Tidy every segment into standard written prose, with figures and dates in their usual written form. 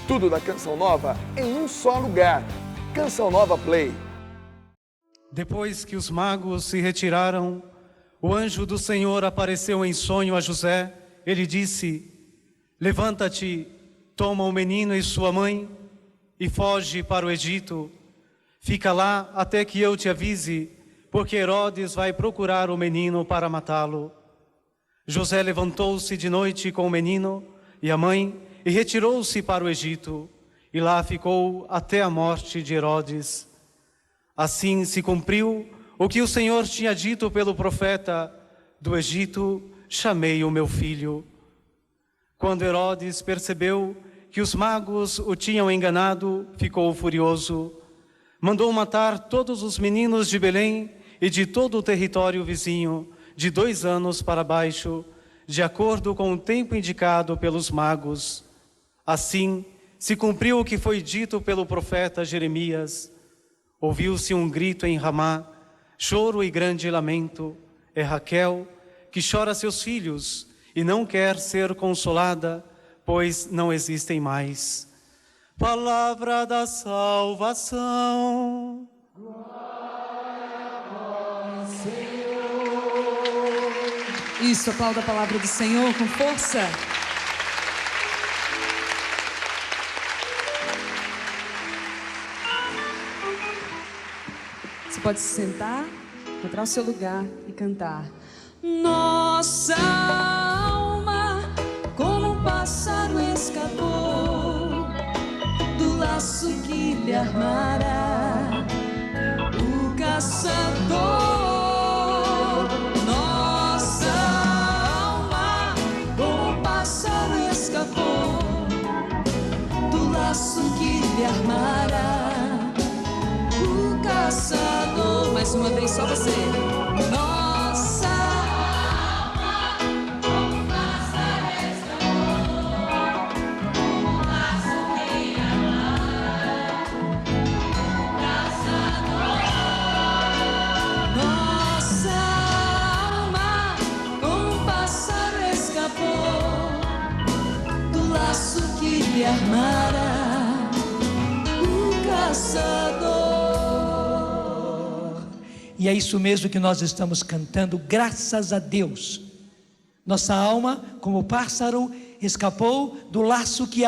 Tudo da Canção Nova em um só lugar. Canção Nova Play. Depois que os magos se retiraram, o anjo do Senhor apareceu em sonho a José. Ele disse: levanta-te, toma o menino e sua mãe e foge para o Egito. Fica lá até que eu te avise, porque Herodes vai procurar o menino para matá-lo. José levantou-se de noite com o menino e a mãe e retirou-se para o Egito, e lá ficou até a morte de Herodes. Assim se cumpriu o que o Senhor tinha dito pelo profeta: do Egito chamei o meu filho. Quando Herodes percebeu que os magos o tinham enganado, ficou furioso. Mandou matar todos os meninos de Belém e de todo o território vizinho, de 2 anos para baixo, de acordo com o tempo indicado pelos magos. Assim se cumpriu o que foi dito pelo profeta Jeremias. Ouviu-se um grito em Ramá, choro e grande lamento. É Raquel que chora seus filhos e não quer ser consolada, pois não existem mais. Palavra da salvação. Glória a vós, Senhor. Isso, aplauda a palavra do Senhor com força. Você pode se sentar, encontrar o seu lugar e cantar. Nossa alma, como um pássaro escapou do laço que lhe armara o caçador. Nossa alma, como um pássaro escapou do laço que lhe armara o caçador. Mais uma vez, só você. Nossa alma, como um pássaro escapou do laço que lhe armara o caçador. Nossa alma, como um pássaro escapou do laço que lhe armara o caçador. E é isso mesmo que nós estamos cantando, graças a Deus. Nossa alma, como pássaro, escapou do laço que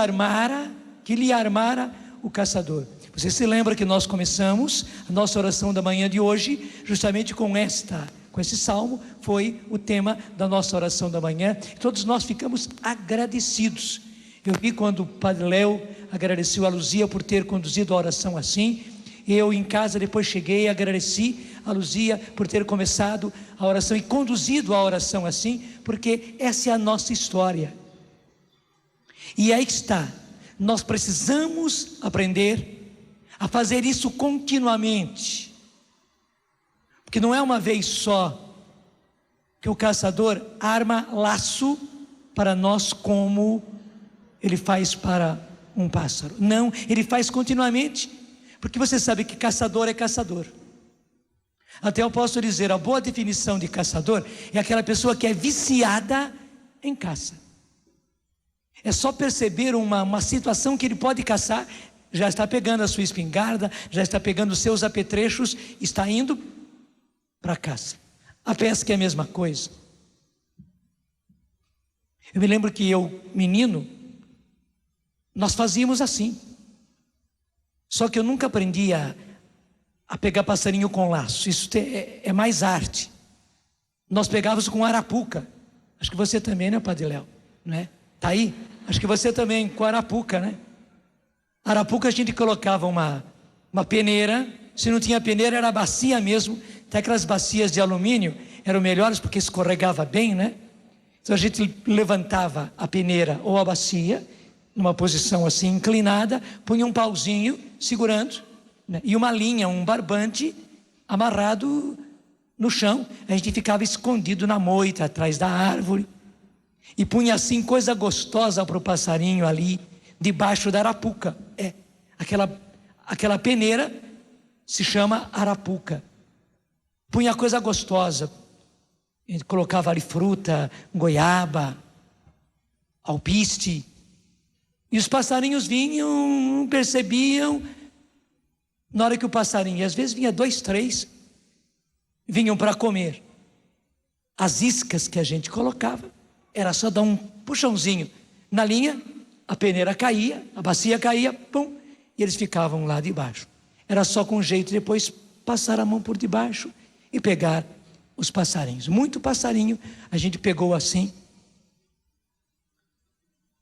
lhe armara o caçador. Você se lembra que nós começamos a nossa oração da manhã de hoje, justamente com esse salmo, foi o tema da nossa oração da manhã. Todos nós ficamos agradecidos. Eu vi quando o Padre Léo agradeceu a Luzia por ter conduzido a oração assim. Eu em casa depois cheguei e agradeci a Luzia por ter começado a oração e conduzido a oração assim, porque essa é a nossa história. E aí está, nós precisamos aprender a fazer isso continuamente, porque não é uma vez só que o caçador arma laço para nós como ele faz para um pássaro. Não, ele faz continuamente, porque você sabe que caçador é caçador. Até eu posso dizer, a boa definição de caçador é aquela pessoa que é viciada em caça. É só perceber uma situação que ele pode caçar, já está pegando a sua espingarda, já está pegando os seus apetrechos, está indo para a caça. A pesca é a mesma coisa. Eu me lembro que eu, menino, nós fazíamos assim. Só que eu nunca aprendi a pegar passarinho com laço. Isso é mais arte. Nós pegávamos com arapuca. Acho que você também, né, Padre Léo? Né? Tá aí? Acho que você também, com arapuca, né? Arapuca a gente colocava uma peneira. Se não tinha peneira, era bacia mesmo. Até aquelas bacias de alumínio eram melhores porque escorregava bem, né? Então a gente levantava a peneira ou a bacia numa posição assim inclinada, punha um pauzinho segurando, né? E uma linha, um barbante amarrado no chão. A gente ficava escondido na moita, atrás da árvore, e punha assim coisa gostosa para o passarinho ali, debaixo da arapuca. Aquela peneira se chama arapuca. Punha coisa gostosa. A gente colocava ali fruta, goiaba, alpiste. E os passarinhos vinham, percebiam. Na hora que o passarinho, e às vezes vinha 2, 3, vinham para comer. As iscas que a gente colocava, era só dar um puxãozinho na linha, a peneira caía, a bacia caía, pum, e eles ficavam lá debaixo. Era só com jeito de depois passar a mão por debaixo e pegar os passarinhos. Muito passarinho a gente pegou assim.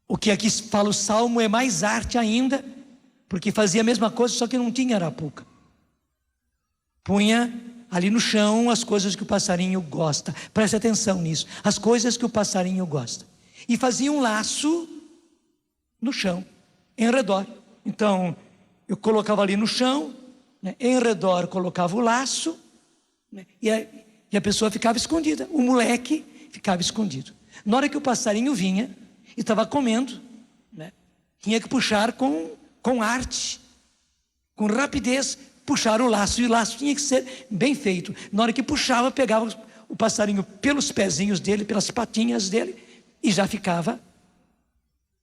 O que aqui fala o Salmo é mais arte ainda, porque fazia a mesma coisa, só que não tinha arapuca. Punha ali no chão as coisas que o passarinho gosta. Preste atenção nisso. As coisas que o passarinho gosta. E fazia um laço no chão, em redor. Então, eu colocava ali no chão, né, em redor colocava o laço, né, e a pessoa ficava escondida. O moleque ficava escondido. Na hora que o passarinho vinha e estava comendo, né, tinha que puxar com arte, com rapidez, puxar o laço. E o laço tinha que ser bem feito. Na hora que puxava, pegava o passarinho pelos pezinhos dele, pelas patinhas dele, e já ficava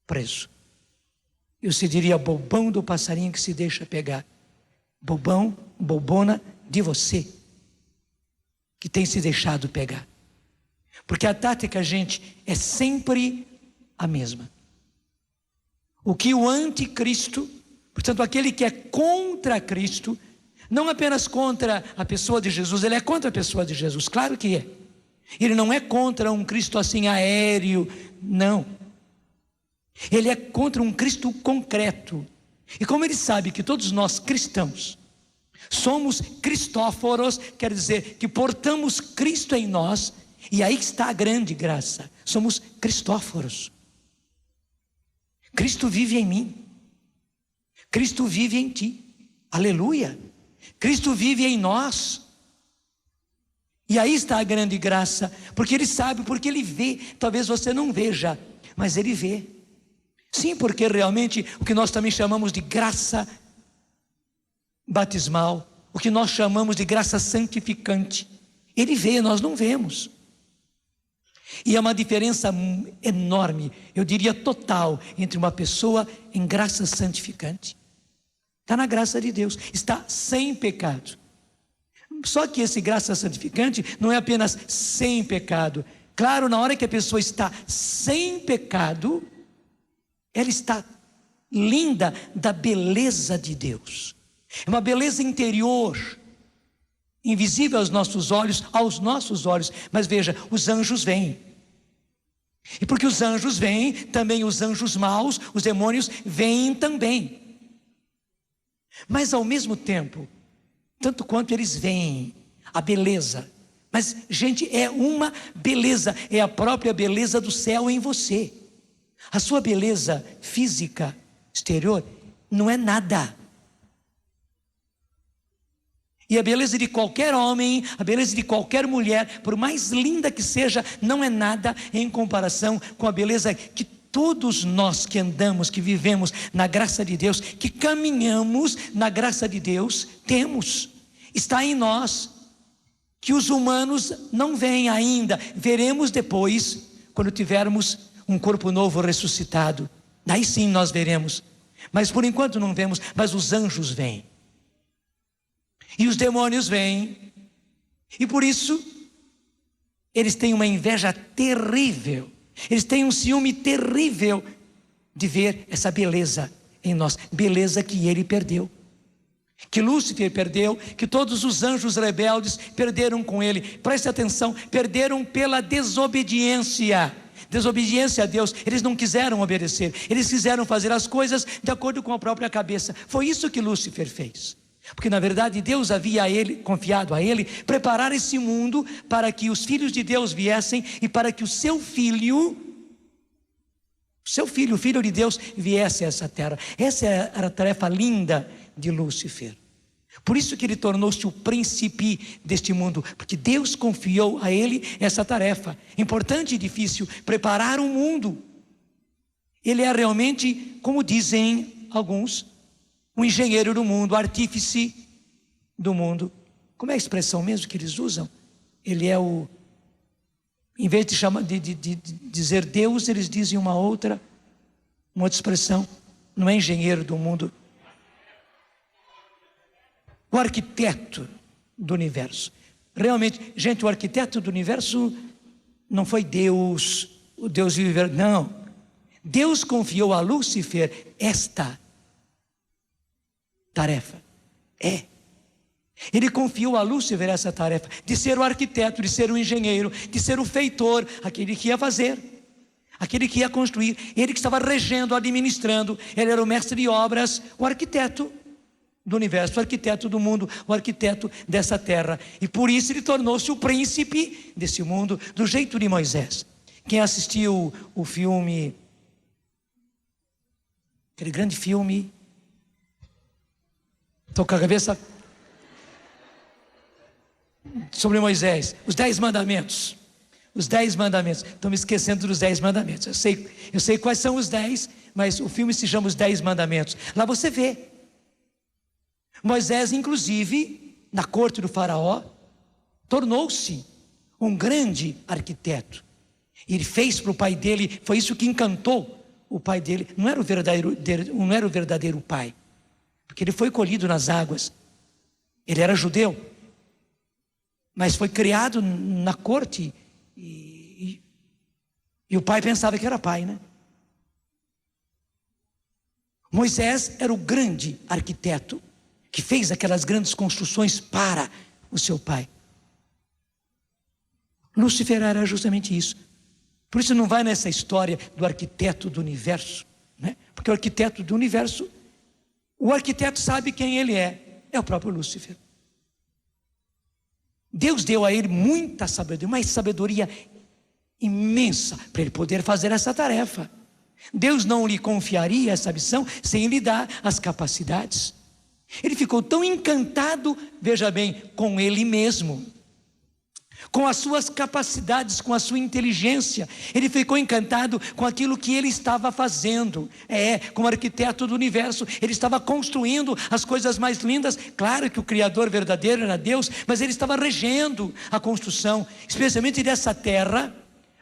preso. Eu se diria bobão do passarinho que se deixa pegar. Bobão, bobona de você, que tem se deixado pegar. Porque a tática, gente, é sempre a mesma. O que o anticristo, portanto aquele que é contra Cristo, não apenas contra a pessoa de Jesus, ele é contra a pessoa de Jesus, claro que é. Ele não é contra um Cristo assim aéreo, não. Ele é contra um Cristo concreto. E como ele sabe que todos nós cristãos somos cristóforos, quer dizer que portamos Cristo em nós, e aí está a grande graça, somos cristóforos. Cristo vive em mim, Cristo vive em ti, aleluia, Cristo vive em nós. E aí está a grande graça, porque ele sabe, porque ele vê. Talvez você não veja, mas ele vê. Sim, porque realmente o que nós também chamamos de graça batismal, o que nós chamamos de graça santificante, ele vê, nós não vemos. E é uma diferença enorme, eu diria total, entre uma pessoa em graça santificante. Está na graça de Deus, está sem pecado. Só que esse graça santificante não é apenas sem pecado. Claro, na hora que a pessoa está sem pecado, ela está linda da beleza de Deus. É uma beleza interior, invisível aos nossos olhos, mas veja, os anjos vêm. E porque os anjos vêm, também os anjos maus, os demônios vêm também. Mas ao mesmo tempo, tanto quanto eles veem a beleza, mas gente, é uma beleza, é a própria beleza do céu em você. A sua beleza física, exterior, não é nada. E a beleza de qualquer homem, a beleza de qualquer mulher, por mais linda que seja, não é nada em comparação com a beleza que todos nós que andamos, que vivemos na graça de Deus, que caminhamos na graça de Deus, temos. Está em nós, que os humanos não veem ainda, veremos depois, quando tivermos um corpo novo ressuscitado. Daí sim nós veremos, mas por enquanto não vemos. Mas os anjos vêm, e os demônios vêm, e por isso eles têm uma inveja terrível, eles têm um ciúme terrível de ver essa beleza em nós, beleza que ele perdeu, que Lúcifer perdeu, que todos os anjos rebeldes perderam com ele. Preste atenção, perderam pela desobediência a Deus. Eles não quiseram obedecer, eles quiseram fazer as coisas de acordo com a própria cabeça. Foi isso que Lúcifer fez, porque na verdade Deus havia confiado a ele preparar esse mundo para que os filhos de Deus viessem e para que o filho de Deus viesse a essa terra. Essa era a tarefa linda de Lúcifer. Por isso que ele tornou-se o príncipe deste mundo, porque Deus confiou a ele essa tarefa importante e difícil, preparar um mundo. Ele é realmente, como dizem alguns, um engenheiro do mundo, artífice do mundo. Como é a expressão mesmo que eles usam? Ele é o... Em vez de dizer Deus, eles dizem uma outra Uma outra expressão, não é engenheiro do mundo, o arquiteto do universo. Realmente, gente, o arquiteto do universo não foi Deus, o Deus vivo, não. Deus confiou a Lúcifer esta tarefa. Ele confiou a Lúcifer essa tarefa de ser o arquiteto, de ser o engenheiro, de ser o feitor, aquele que ia fazer, aquele que ia construir, ele que estava regendo, administrando, ele era o mestre de obras, o arquiteto do universo, o arquiteto do mundo, o arquiteto dessa terra. E por isso ele tornou-se o príncipe desse mundo, do jeito de Moisés. Quem assistiu o filme, aquele grande filme, estou com a cabeça sobre Moisés, os 10 mandamentos. Os 10 mandamentos. Estou me esquecendo dos 10 mandamentos. Eu sei quais são os 10, mas o filme se chama Os 10 Mandamentos. Lá você vê Moisés, inclusive, na corte do faraó, tornou-se um grande arquiteto. Ele fez para o pai dele, foi isso que encantou o pai dele. Não era o verdadeiro pai, porque ele foi colhido nas águas. Ele era judeu, mas foi criado na corte e o pai pensava que era pai, né? Moisés era o grande arquiteto que fez aquelas grandes construções para o seu pai. Lúcifer era justamente isso. Por isso não vai nessa história do arquiteto do universo, né? Porque o arquiteto do universo, o arquiteto sabe quem ele é o próprio Lúcifer. Deus deu a ele muita sabedoria, uma sabedoria imensa para ele poder fazer essa tarefa. Deus não lhe confiaria essa missão sem lhe dar as capacidades. Ele ficou tão encantado, veja bem, com ele mesmo, com as suas capacidades, com a sua inteligência. Ele ficou encantado com aquilo que ele estava fazendo. Como arquiteto do universo, ele estava construindo as coisas mais lindas. Claro que o Criador verdadeiro era Deus, mas ele estava regendo a construção, especialmente dessa terra,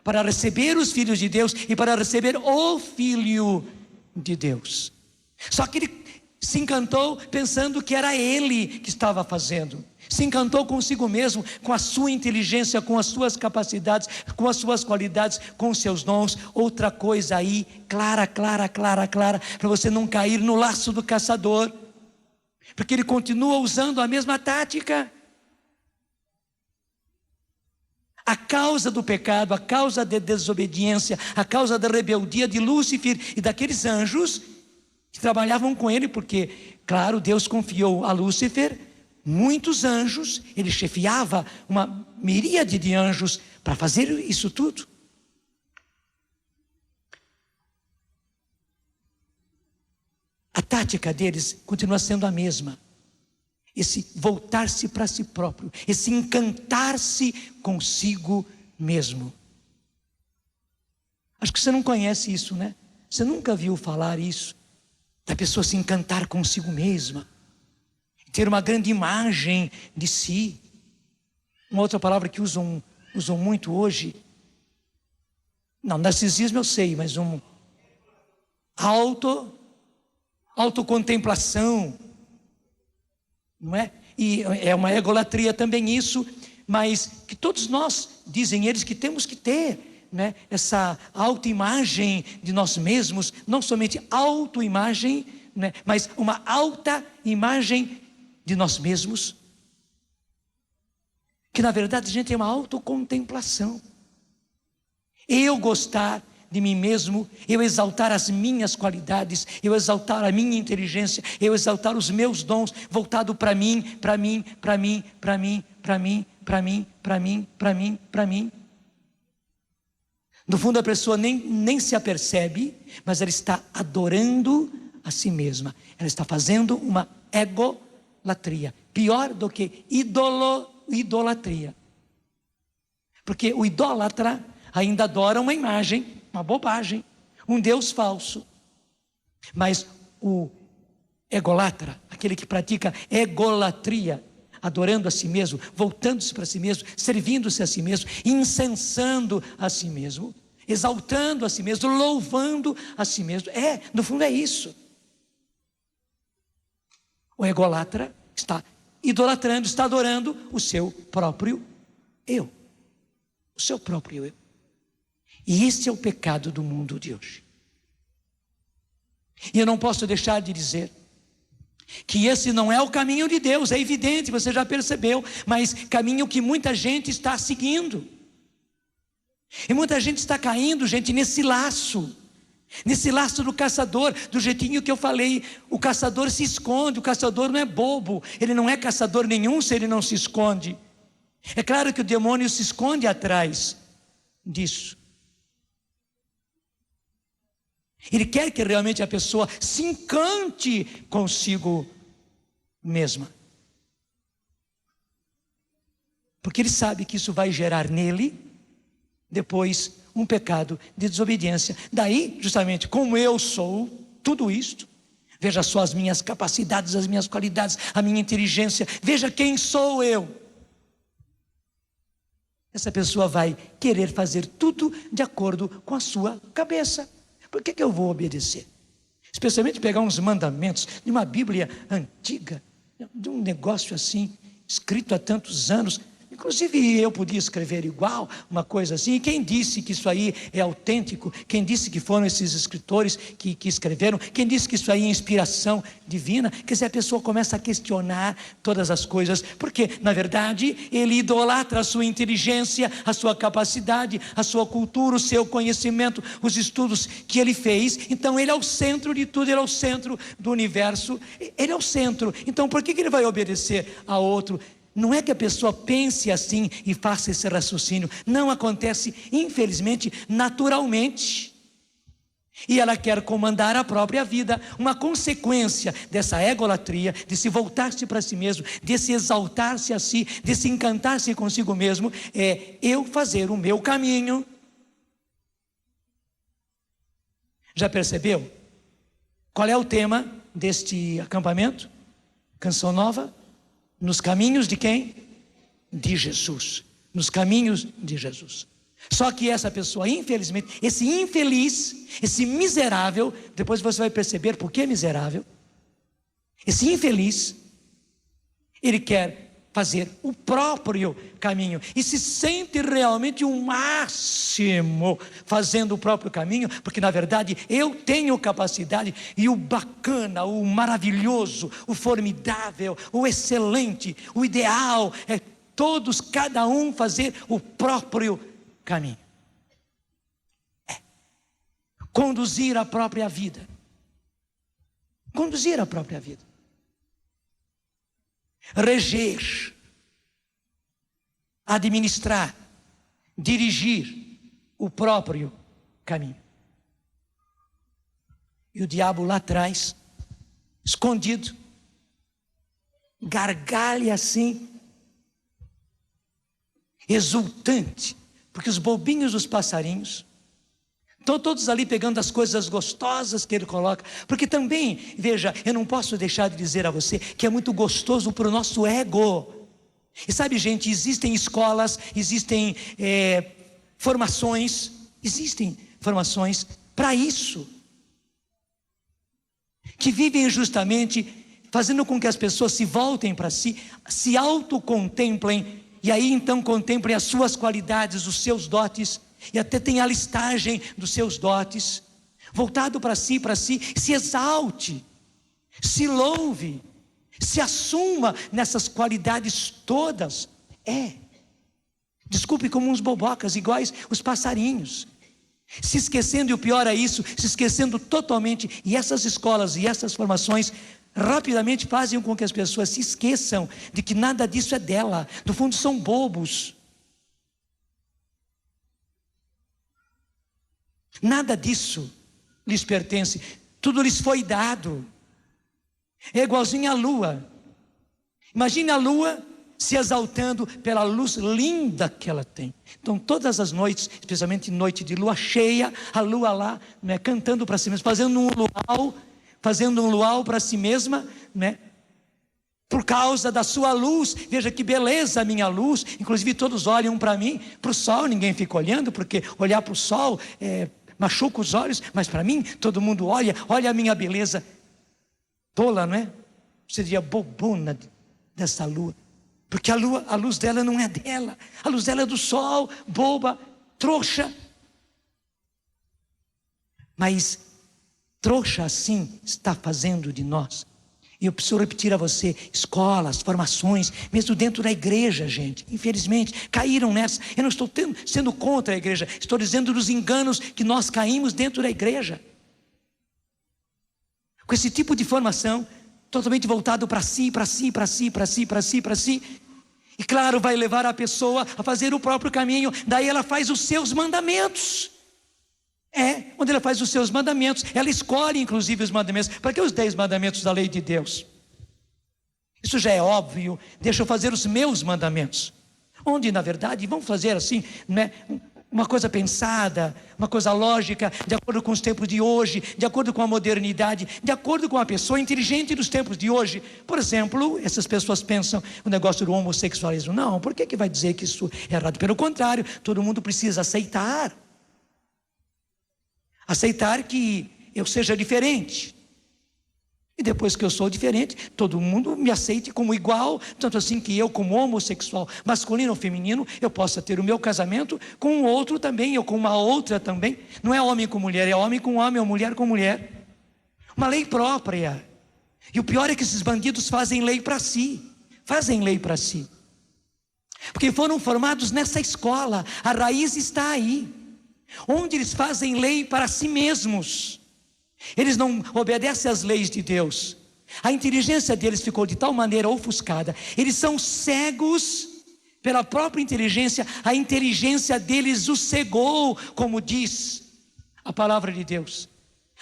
para receber os filhos de Deus e para receber o Filho de Deus. Só que ele se encantou pensando que era ele que estava fazendo. Se encantou consigo mesmo, com a sua inteligência, com as suas capacidades, com as suas qualidades, com os seus dons. Outra coisa aí, clara, para você não cair no laço do caçador, porque ele continua usando a mesma tática. A causa do pecado, a causa da desobediência, a causa da rebeldia de Lúcifer e daqueles anjos que trabalhavam com ele, porque, claro, Deus confiou a Lúcifer muitos anjos, ele chefiava uma miríade de anjos para fazer isso tudo. A tática deles continua sendo a mesma. Esse voltar-se para si próprio, esse encantar-se consigo mesmo. Acho que você não conhece isso, né? Você nunca viu falar isso, da pessoa se encantar consigo mesma, ter uma grande imagem de si. Uma outra palavra que usam muito hoje, não, narcisismo eu sei, mas autocontemplação, não é? E é uma egolatria também isso, mas que todos nós, dizem eles, que temos que ter, né? Essa autoimagem de nós mesmos, não somente autoimagem, né? Mas uma alta imagem de nós mesmos, que na verdade a gente tem uma autocontemplação. Eu gostar de mim mesmo, eu exaltar as minhas qualidades, eu exaltar a minha inteligência, eu exaltar os meus dons, voltado para mim. No fundo a pessoa nem se apercebe, mas ela está adorando a si mesma, ela está fazendo uma egolatria, pior do que idolatria, porque o idólatra ainda adora uma imagem, uma bobagem, um Deus falso. Mas o egolatra, aquele que pratica egolatria, adorando a si mesmo, voltando-se para si mesmo, servindo-se a si mesmo, incensando a si mesmo, exaltando a si mesmo, louvando a si mesmo. No fundo é isso. O ególatra está idolatrando, está adorando o seu próprio eu. O seu próprio eu. E esse é o pecado do mundo de hoje. E eu não posso deixar de dizer que esse não é o caminho de Deus, é evidente, você já percebeu, mas caminho que muita gente está seguindo. E muita gente está caindo, gente, nesse laço do caçador, do jeitinho que eu falei. O caçador se esconde, o caçador não é bobo, ele não é caçador nenhum se ele não se esconde. É claro que o demônio se esconde atrás disso. Ele quer que realmente a pessoa se encante consigo mesma. Porque ele sabe que isso vai gerar nele, depois, um pecado de desobediência. Daí, justamente, como eu sou tudo isto, veja só as minhas capacidades, as minhas qualidades, a minha inteligência, veja quem sou eu. Essa pessoa vai querer fazer tudo de acordo com a sua cabeça. Por que eu vou obedecer? Especialmente pegar uns mandamentos de uma Bíblia antiga, de um negócio assim, escrito há tantos anos. Inclusive eu podia escrever igual, uma coisa assim. E quem disse que isso aí é autêntico? Quem disse que foram esses escritores que escreveram? Quem disse que isso aí é inspiração divina? Quer dizer, a pessoa começa a questionar todas as coisas, porque na verdade ele idolatra a sua inteligência, a sua capacidade, a sua cultura, o seu conhecimento, os estudos que ele fez. Então ele é o centro de tudo, ele é o centro do universo, ele é o centro. Então por que ele vai obedecer a outro? Não é que a pessoa pense assim e faça esse raciocínio. Não acontece, infelizmente, naturalmente. E ela quer comandar a própria vida. Uma consequência dessa egolatria, de se voltar-se para si mesmo, de se exaltar-se a si, de se encantar-se consigo mesmo, é eu fazer o meu caminho. Já percebeu? Qual é o tema deste acampamento? Canção nova? Nos caminhos de quem? De Jesus. Nos caminhos de Jesus. Só que essa pessoa, infelizmente, esse infeliz, esse miserável, depois você vai perceber por que é miserável. Esse infeliz, ele quer fazer o próprio caminho e se sente realmente o máximo fazendo o próprio caminho, porque na verdade eu tenho capacidade, e o bacana, o maravilhoso, o formidável, o excelente, o ideal é todos, cada um fazer o próprio caminho. Conduzir a própria vida. Conduzir a própria vida. Reger, administrar, dirigir o próprio caminho. E o diabo lá atrás, escondido, gargalha assim, exultante, porque os bobinhos dos passarinhos estão todos ali pegando as coisas gostosas que ele coloca. Porque também, veja, eu não posso deixar de dizer a você que é muito gostoso para o nosso ego. E sabe, gente, existem escolas, existem formações para isso, que vivem justamente fazendo com que as pessoas se voltem para si, se autocontemplem, e aí então contemplem as suas qualidades, os seus dotes, e até tem a listagem dos seus dotes, voltado para si, se exalte, se louve, se assuma nessas qualidades todas. Desculpe, como uns bobocas, iguais os passarinhos, se esquecendo, e o pior é isso, se esquecendo totalmente. E essas escolas e essas formações rapidamente fazem com que as pessoas se esqueçam de que nada disso é dela. No fundo são bobos. Nada disso lhes pertence, tudo lhes foi dado. É igualzinho à lua. Imagine a lua se exaltando pela luz linda que ela tem. Então todas as noites, especialmente noite de lua cheia, a lua lá, né, cantando para si mesma, fazendo um luau para si mesma, né, por causa da sua luz. Veja que beleza a minha luz. Inclusive todos olham para mim, para o sol ninguém fica olhando, porque olhar para o sol machuca os olhos, mas para mim todo mundo olha a minha beleza. Tola, não é? Seria bobona dessa lua, porque a luz dela não é dela, a luz dela é do sol, boba, trouxa. Mas trouxa assim está fazendo de nós. E eu preciso repetir a você, escolas, formações, mesmo dentro da igreja, gente, infelizmente, caíram nessa. Eu não estou sendo contra a igreja, estou dizendo dos enganos que nós caímos dentro da igreja. Com esse tipo de formação, totalmente voltado para si. E claro, vai levar a pessoa a fazer o próprio caminho. Daí ela faz os seus mandamentos. Onde ela faz os seus mandamentos, ela escolhe inclusive os mandamentos. Para que os 10 mandamentos da lei de Deus? Isso já é óbvio, deixa eu fazer os meus mandamentos. Onde na verdade, vamos fazer assim, né? Uma coisa pensada, uma coisa lógica, de acordo com os tempos de hoje, de acordo com a modernidade, de acordo com a pessoa inteligente dos tempos de hoje. Por exemplo, essas pessoas pensam o negócio do homossexualismo. Não, por que vai dizer que isso é errado? Pelo contrário, todo mundo precisa aceitar que eu seja diferente. E depois que eu sou diferente, todo mundo me aceite como igual, tanto assim que eu, como homossexual, masculino ou feminino, eu possa ter o meu casamento com um outro também, ou com uma outra também. Não é homem com mulher, é homem com homem ou mulher com mulher. Uma lei própria. E o pior é que esses bandidos fazem lei para si. Porque foram formados nessa escola, a raiz está aí. Onde eles fazem lei para si mesmos. Eles não obedecem às leis de Deus. A inteligência deles ficou de tal maneira ofuscada. Eles são cegos pela própria inteligência. A inteligência deles os cegou, como diz a palavra de Deus.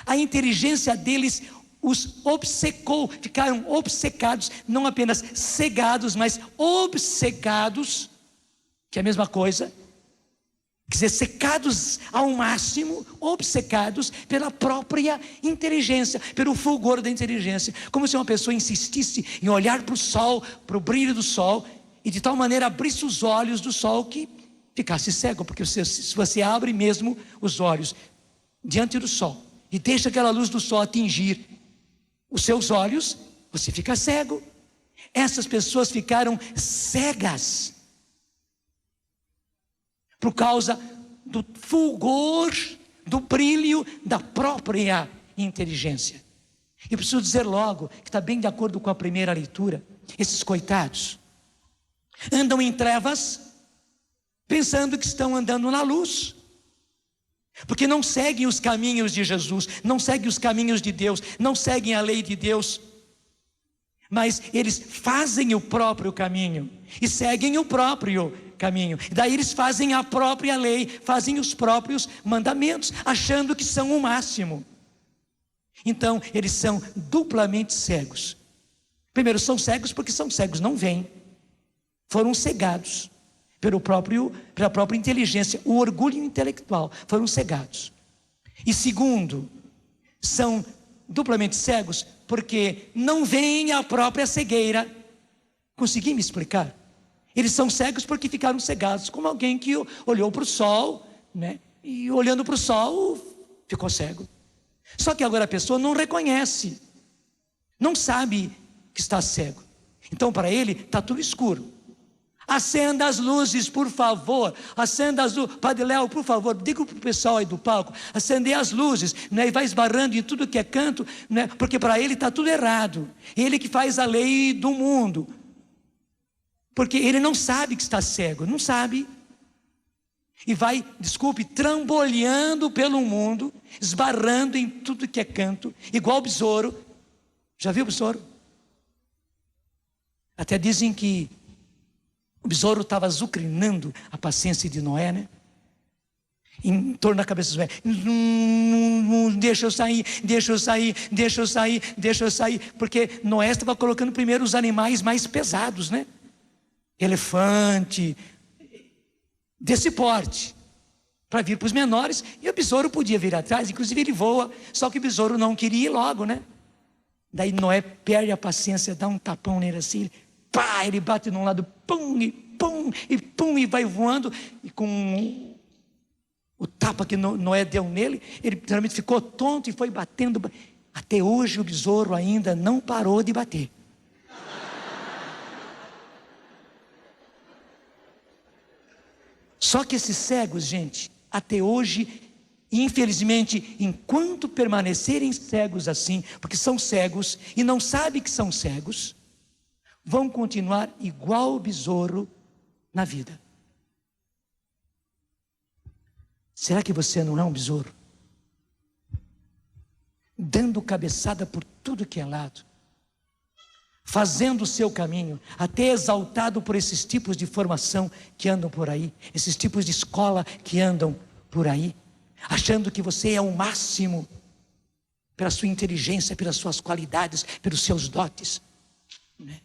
A inteligência deles os obcecou. Ficaram obcecados, não apenas cegados, mas obcecados, que é a mesma coisa. Quer dizer, secados ao máximo, obcecados pela própria inteligência, pelo fulgor da inteligência. Como se uma pessoa insistisse em olhar para o sol, para o brilho do sol, e de tal maneira abrisse os olhos do sol que ficasse cego. Porque se você abre mesmo os olhos diante do sol e deixa aquela luz do sol atingir os seus olhos, você fica cego. Essas pessoas ficaram cegas por causa do fulgor, do brilho da própria inteligência. E preciso dizer logo, que está bem de acordo com a primeira leitura, esses coitados andam em trevas, pensando que estão andando na luz, porque não seguem os caminhos de Jesus, não seguem os caminhos de Deus, não seguem a lei de Deus, mas eles fazem o próprio caminho, e seguem o próprio caminho. Daí eles fazem a própria lei, fazem os próprios mandamentos, achando que são o máximo. Então eles são duplamente cegos. Primeiro, são cegos porque são cegos, não veem. Foram cegados pela própria inteligência, o orgulho intelectual, foram cegados. E segundo, são duplamente cegos porque não veem a própria cegueira. Consegui me explicar? Eles são cegos porque ficaram cegados, como alguém que olhou para o sol, né? E olhando para o sol, ficou cego. Só que agora a pessoa não reconhece, não sabe que está cego. Então para ele está tudo escuro. Acenda as luzes, por favor. Acenda as luzes. Padre Léo, por favor, diga para o pessoal aí do palco, acender as luzes, né? E vai esbarrando em tudo que é canto, né? Porque para ele está tudo errado. Ele que faz a lei do mundo. Porque ele não sabe que está cego, não sabe. E vai, trambolhando pelo mundo, esbarrando em tudo que é canto, igual o besouro. Já viu o besouro? Até dizem que o besouro estava azucrinando a paciência de Noé, né? Em torno da cabeça de Noé. Deixa eu sair, deixa eu sair, deixa eu sair, deixa eu sair. Porque Noé estava colocando primeiro os animais mais pesados, né? Elefante, desse porte, para vir para os menores, e o besouro podia vir atrás, inclusive ele voa, só que o besouro não queria ir logo, né? Daí Noé perde a paciência, dá um tapão nele assim, pá, ele bate num lado, pum, e pum, e pum, e vai voando, e com o tapa que Noé deu nele, ele realmente ficou tonto e foi batendo. Até hoje o besouro ainda não parou de bater. Só que esses cegos, gente, até hoje, infelizmente, enquanto permanecerem cegos assim, porque são cegos e não sabem que são cegos, vão continuar igual o besouro na vida. Será que você não é um besouro? Dando cabeçada por tudo que é lado, fazendo o seu caminho, até exaltado por esses tipos de formação que andam por aí, esses tipos de escola que andam por aí, achando que você é o máximo pela sua inteligência, pelas suas qualidades, pelos seus dotes, né?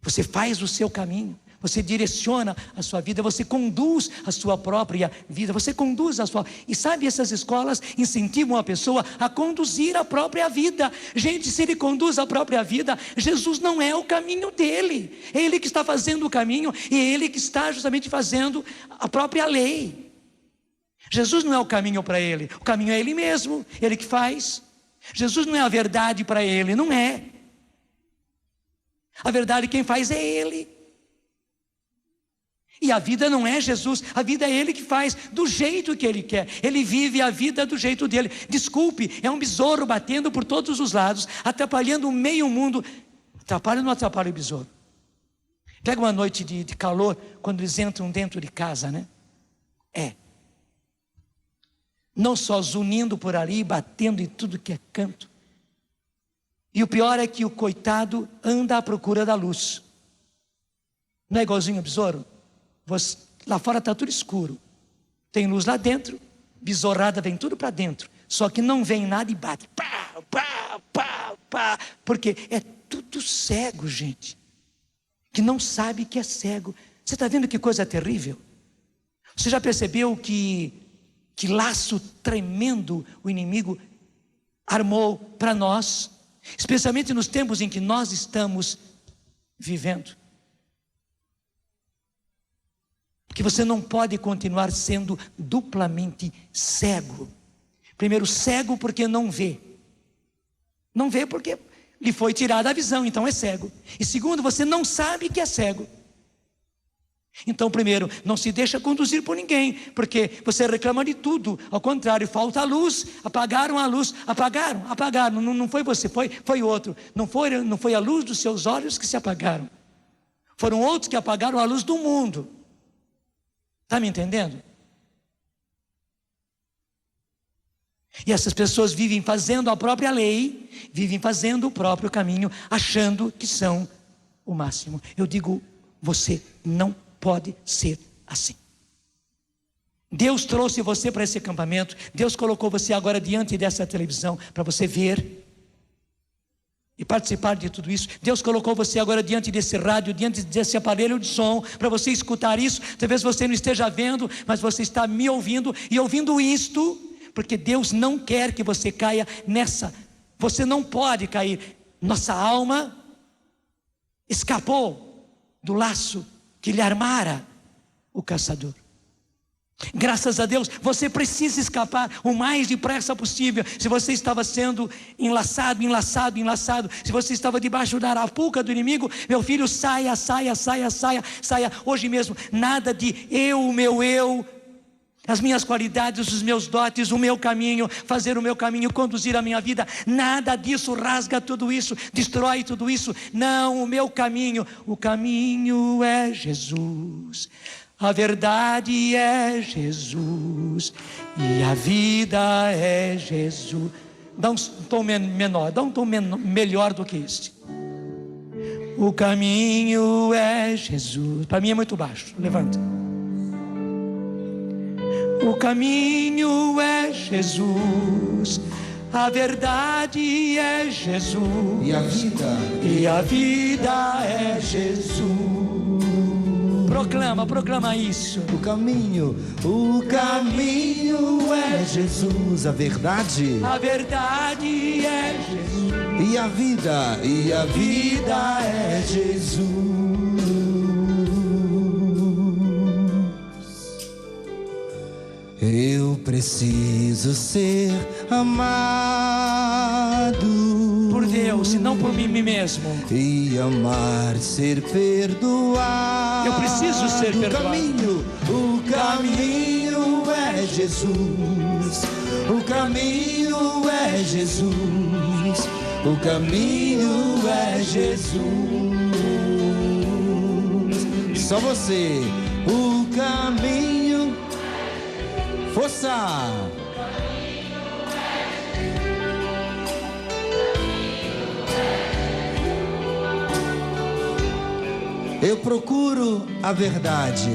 Você faz o seu caminho, você direciona a sua vida, você conduz a sua própria vida, você conduz a sua... E sabe, essas escolas incentivam a pessoa a conduzir a própria vida. Gente, se ele conduz a própria vida, Jesus não é o caminho dele. É ele que está fazendo o caminho e é ele que está justamente fazendo a própria lei. Jesus não é o caminho para ele, o caminho é ele mesmo, ele que faz. Jesus não é a verdade para ele, não é. A verdade quem faz é ele. E a vida não é Jesus, a vida é ele que faz, do jeito que ele quer. Ele vive a vida do jeito dele. Desculpe, é um besouro batendo por todos os lados, atrapalhando o meio mundo. Atrapalha ou não atrapalha o besouro? Pega uma noite de calor, quando eles entram dentro de casa, né? Não só zunindo por ali, batendo em tudo que é canto. E o pior é que o coitado anda à procura da luz. Não é igualzinho o besouro? Lá fora está tudo escuro, tem luz lá dentro, besourada vem tudo para dentro, só que não vem nada e bate, pá, pá, pá, pá, porque é tudo cego, gente, que não sabe que é cego. Você está vendo que coisa terrível? Você já percebeu que laço tremendo o inimigo armou para nós, especialmente nos tempos em que nós estamos vivendo? Porque você não pode continuar sendo duplamente cego. Primeiro, cego porque não vê. Não vê porque lhe foi tirada a visão, então é cego. E segundo, você não sabe que é cego. Então, primeiro, não se deixa conduzir por ninguém, porque você reclama de tudo. Ao contrário, falta a luz, apagaram a luz, apagaram. Não foi você, foi outro. Não foi a luz dos seus olhos que se apagaram. Foram outros que apagaram a luz do mundo. Está me entendendo? E essas pessoas vivem fazendo a própria lei, vivem fazendo o próprio caminho, achando que são o máximo. Eu digo, você não pode ser assim. Deus trouxe você para esse acampamento, Deus colocou você agora diante dessa televisão para você ver e participar de tudo isso. Deus colocou você agora diante desse rádio, diante desse aparelho de som, para você escutar isso. Talvez você não esteja vendo, mas você está me ouvindo e ouvindo isto, porque Deus não quer que você caia nessa. Você não pode cair. Nossa alma escapou do laço que lhe armara o caçador. Graças a Deus, você precisa escapar o mais depressa possível. Se você estava sendo enlaçado, se você estava debaixo da arapuca do inimigo, meu filho, saia. Hoje mesmo, nada de eu, meu eu, as minhas qualidades, os meus dotes, o meu caminho, fazer o meu caminho, conduzir a minha vida. Nada disso, rasga tudo isso, destrói tudo isso. Não, o caminho é Jesus. A verdade é Jesus e a vida é Jesus. Dá um tom menor, dá um tom melhor do que este. O caminho é Jesus. Para mim é muito baixo, levanta. O caminho é Jesus, a verdade é Jesus e a vida é Jesus. Proclama isso. O caminho é Jesus, a verdade é Jesus. e a vida é Jesus. Eu preciso ser amado Por Deus e não por mim mesmo. e amar, ser perdoado. Eu preciso ser perdoado. O caminho é Jesus. O caminho é Jesus. O caminho é Jesus. Só você. O caminho. Força. Eu procuro a verdade.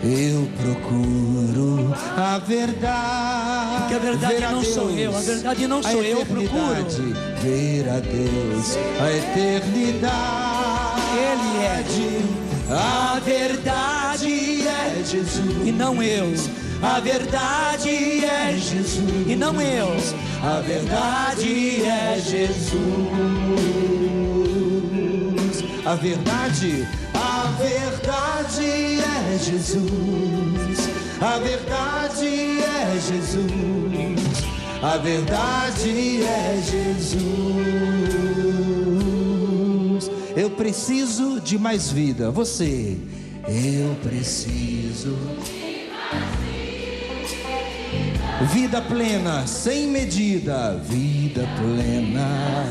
Eu procuro a verdade. Porque a verdade não sou eu. A verdade não sou eu. Eu procuro. Ver a Deus, a eternidade. Ele é. A verdade é Jesus E não eu. A verdade é Jesus E não eu. A verdade é Jesus. A verdade é Jesus. A verdade é Jesus. A verdade é Jesus. Eu preciso de mais vida. Você. Eu preciso vida plena, sem medida. Vida plena.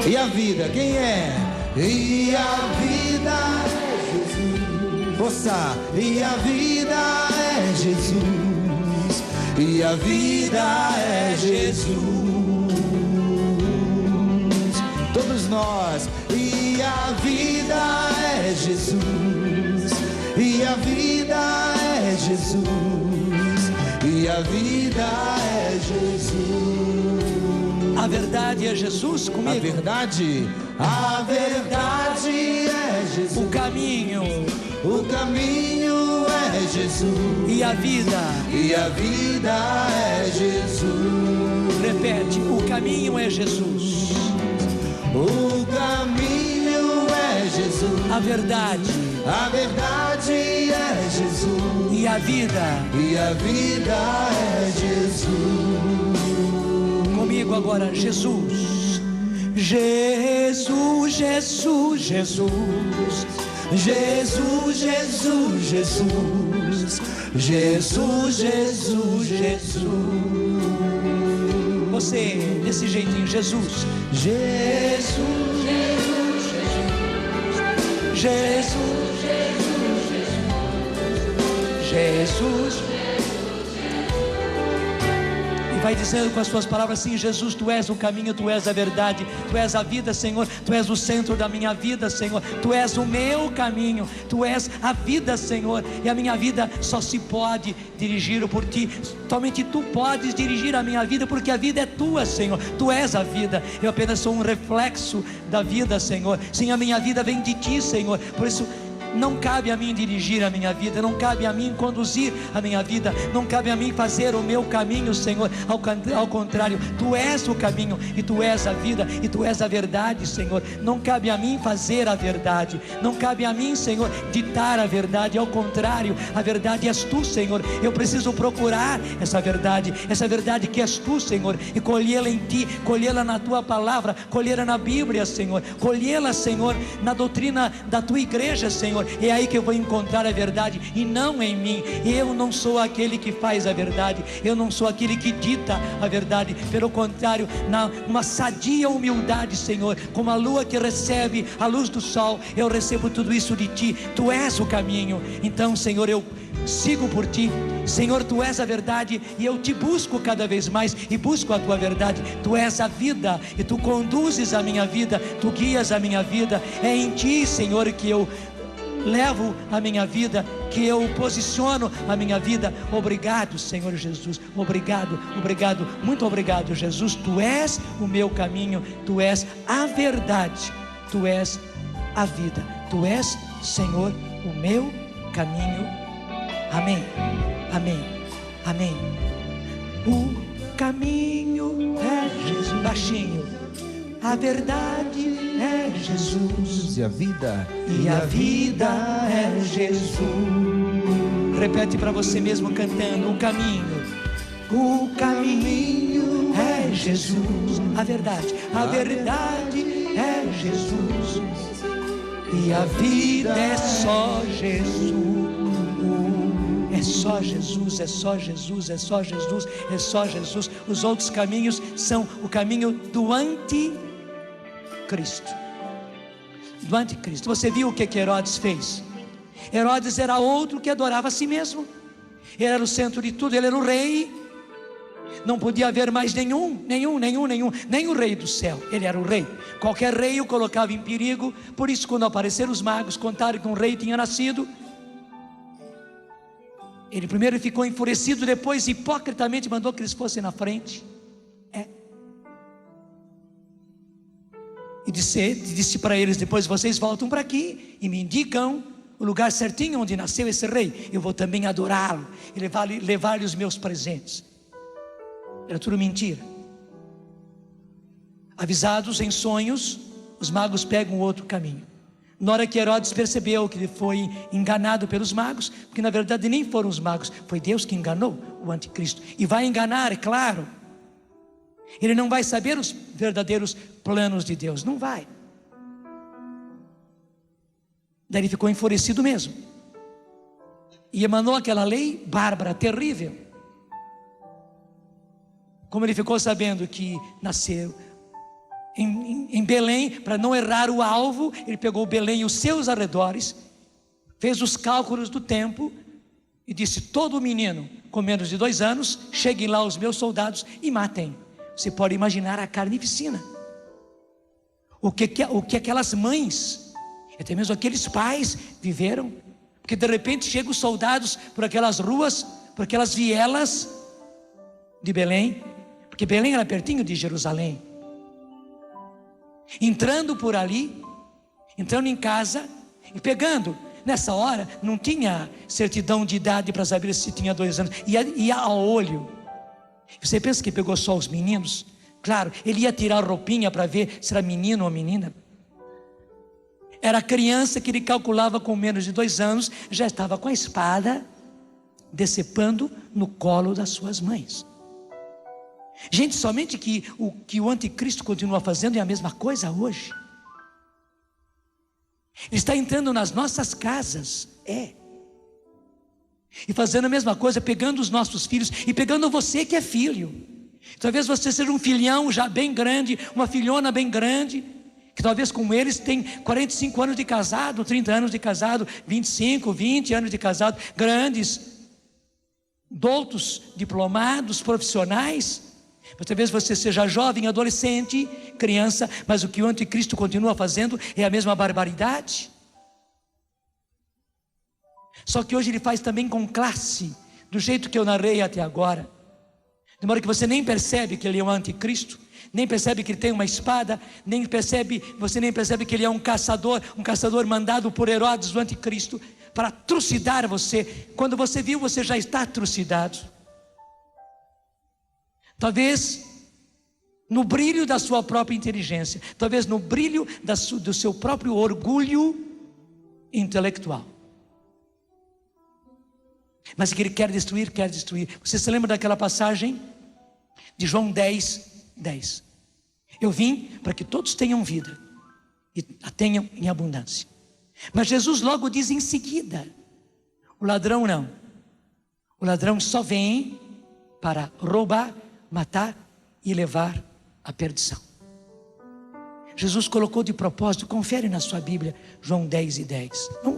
E a vida, quem é? E a vida é Jesus. Força. E a vida é Jesus. E a vida é Jesus. Todos nós. E a vida é Jesus. E a vida é Jesus. E a vida é Jesus. A verdade é Jesus comigo. A verdade é Jesus. O caminho é Jesus. e a vida. E a vida é Jesus. Repete, o caminho é Jesus. O caminho é Jesus. A verdade é Jesus. e a vida. E a vida é Jesus. Comigo agora, Jesus. Jesus, Jesus, Jesus. Jesus, Jesus, Jesus. Jesus, Jesus, Jesus. Você, desse jeitinho, Jesus. Jesus, Jesus, Jesus, Jesus. E vai dizendo com as suas palavras assim: Jesus, Tu és o caminho, Tu és a verdade, Tu és a vida, Senhor. Tu és o centro da minha vida, Senhor. Tu és o meu caminho, Tu és a vida, Senhor. E a minha vida só se pode dirigir por Ti. Somente Tu podes dirigir a minha vida, porque a vida é Tua, Senhor. Tu és a vida. Eu apenas sou um reflexo da vida, Senhor. Sim, a minha vida vem de Ti, Senhor. Por isso não cabe a mim dirigir a minha vida, não cabe a mim conduzir a minha vida, não cabe a mim fazer o meu caminho, Senhor. Ao contrário, Tu és o caminho e Tu és a vida e Tu és a verdade, Senhor. Não cabe a mim fazer a verdade, não cabe a mim, Senhor, ditar a verdade. Ao contrário, a verdade és Tu, Senhor. Eu preciso procurar essa verdade que és Tu, Senhor, e colhê-la em Ti, colhê-la na Tua palavra, colhê-la na Bíblia, Senhor, colhê-la, Senhor, na doutrina da Tua igreja, Senhor. É aí que eu vou encontrar a verdade e não em mim. Eu não sou aquele que faz a verdade, eu não sou aquele que dita a verdade. Pelo contrário, numa sadia humildade, Senhor, como a lua que recebe a luz do sol, eu recebo tudo isso de Ti. Tu és o caminho. Então, Senhor, eu sigo por Ti. Senhor, Tu és a verdade e eu Te busco cada vez mais e busco a Tua verdade. Tu és a vida e Tu conduzes a minha vida, Tu guias a minha vida. É em Ti, Senhor, que eu levo a minha vida, que eu posiciono a minha vida. Obrigado, Senhor Jesus. Obrigado, obrigado, muito obrigado, Jesus. Tu és o meu caminho, Tu és a verdade, Tu és a vida, Tu és Senhor, o meu caminho. Amém, amém, amém. O caminho é Jesus, baixinho. A verdade é Jesus. E a vida é Jesus. Repete para você mesmo cantando: o caminho é Jesus. A verdade é Jesus. E a vida é só Jesus. É só Jesus, é só Jesus, é só Jesus, é só Jesus. Os outros caminhos são o caminho do anticristo. Do anticristo. Você viu o que Herodes fez? Herodes era outro que adorava a si mesmo. Ele era o centro de tudo, ele era o rei. Não podia haver mais nem o rei do céu. Ele era o rei. Qualquer rei o colocava em perigo. Por isso, quando apareceram os magos, contaram que um rei tinha nascido, ele primeiro ficou enfurecido, depois hipocritamente mandou que eles fossem na frente. E disse para eles depois: vocês voltam para aqui e me indicam o lugar certinho onde nasceu esse rei. Eu vou também adorá-lo e levar-lhe os meus presentes. Era tudo mentira. Avisados em sonhos, os magos pegam outro caminho. Na hora que Herodes percebeu que ele foi enganado pelos magos, porque na verdade nem foram os magos, foi Deus que enganou o anticristo, e vai enganar, é claro. Ele não vai saber os verdadeiros planos de Deus, não vai. Daí ele ficou enfurecido mesmo, e emanou aquela lei bárbara, terrível. Como ele ficou sabendo que nasceu em Belém, para não errar o alvo, ele pegou Belém e os seus arredores, fez os cálculos do tempo e disse: todo menino com menos de 2 anos, cheguem lá os meus soldados e matem. Você pode imaginar a carnificina, o que aquelas mães, até mesmo aqueles pais viveram, porque de repente chegam os soldados por aquelas ruas, por aquelas vielas de Belém, porque Belém era pertinho de Jerusalém, entrando por ali, entrando em casa e pegando. Nessa hora não tinha certidão de idade para saber se tinha 2 anos, ia ao olho. Você pensa que pegou só os meninos? Claro, ele ia tirar a roupinha para ver se era menino ou menina. Era a criança que ele calculava com menos de 2 anos, já estava com a espada decepando no colo das suas mães. Gente, somente que o anticristo continua fazendo é a mesma coisa hoje. Ele está entrando nas nossas casas, e fazendo a mesma coisa, pegando os nossos filhos e pegando você que é filho. Talvez você seja um filhão já bem grande, uma filhona bem grande, que talvez como eles tem 45 anos de casado, 30 anos de casado, 25, 20 anos de casado, grandes, doutos, diplomados, profissionais. Mas talvez você seja jovem, adolescente, criança, mas o que o anticristo continua fazendo é a mesma barbaridade. Só que hoje ele faz também com classe, do jeito que eu narrei até agora, de modo que você nem percebe que ele é um anticristo, nem percebe que ele tem uma espada, você nem percebe que ele é um caçador mandado por Herodes, o anticristo, para trucidar você. Quando você viu, você já está trucidado. Talvez no brilho da sua própria inteligência, talvez no brilho do seu próprio orgulho intelectual. Mas que ele quer destruir. Você se lembra daquela passagem de João 10:10? Eu vim para que todos tenham vida e a tenham em abundância. Mas Jesus logo diz em seguida: o ladrão não. O ladrão só vem para roubar, matar e levar à perdição. Jesus colocou de propósito, confere na sua Bíblia, João 10:10.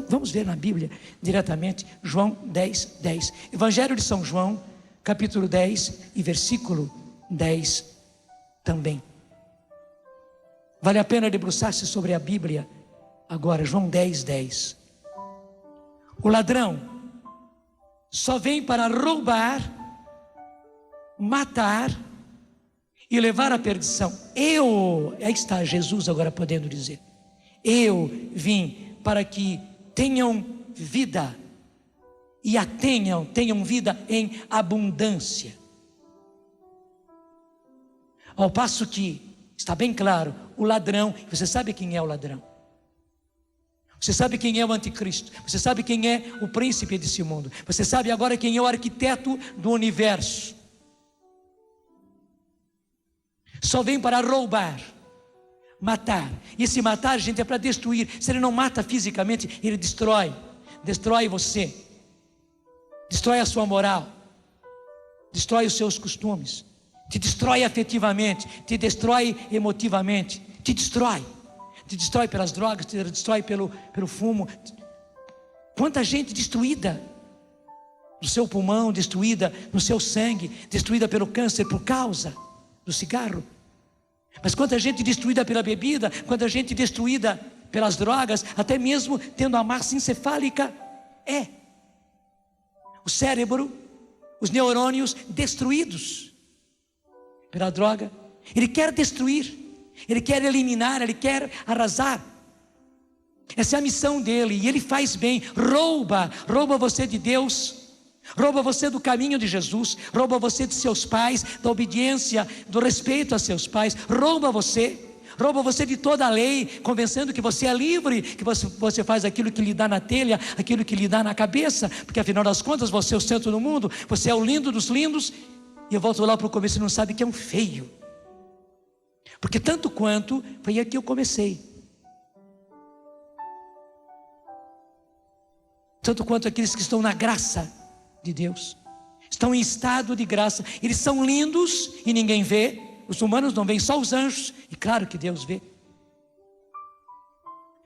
Vamos ver na Bíblia diretamente, João 10:10. Evangelho de São João, capítulo 10 e versículo 10 também. Vale a pena debruçar-se sobre a Bíblia agora, João 10:10. O ladrão só vem para roubar, matar e levar à perdição. Aí está Jesus agora podendo dizer: eu vim para que tenham vida e tenham vida em abundância. Ao passo que está bem claro, o ladrão, você sabe quem é o ladrão? Você sabe quem é o anticristo? Você sabe quem é o príncipe desse mundo? Você sabe agora quem é o arquiteto do universo? Só vem para roubar, matar. E esse matar, gente, é para destruir. Se ele não mata fisicamente, ele destrói você, destrói a sua moral, destrói os seus costumes, te destrói afetivamente, te destrói emotivamente, te destrói pelas drogas, te destrói pelo fumo. Quanta gente destruída no seu pulmão, destruída no seu sangue, destruída pelo câncer por causa do cigarro. Mas quanta gente destruída pela bebida, quanta gente destruída pelas drogas, até mesmo tendo a massa encefálica, o cérebro, os neurônios destruídos pela droga. Ele quer destruir, ele quer eliminar, ele quer arrasar. Essa é a missão dele, e ele faz bem. Rouba você de Deus, rouba você do caminho de Jesus, rouba você de seus pais, da obediência, do respeito a seus pais, rouba você de toda a lei, convencendo que você é livre, que você faz aquilo que lhe dá na telha, aquilo que lhe dá na cabeça, porque afinal das contas você é o centro do mundo, você é o lindo dos lindos. E eu volto lá para o começo, e não sabe que é um feio, porque tanto quanto, foi aqui que eu comecei, tanto quanto aqueles que estão na graça de Deus, estão em estado de graça, eles são lindos e ninguém vê. Os humanos não veem, só os anjos, e claro que Deus vê.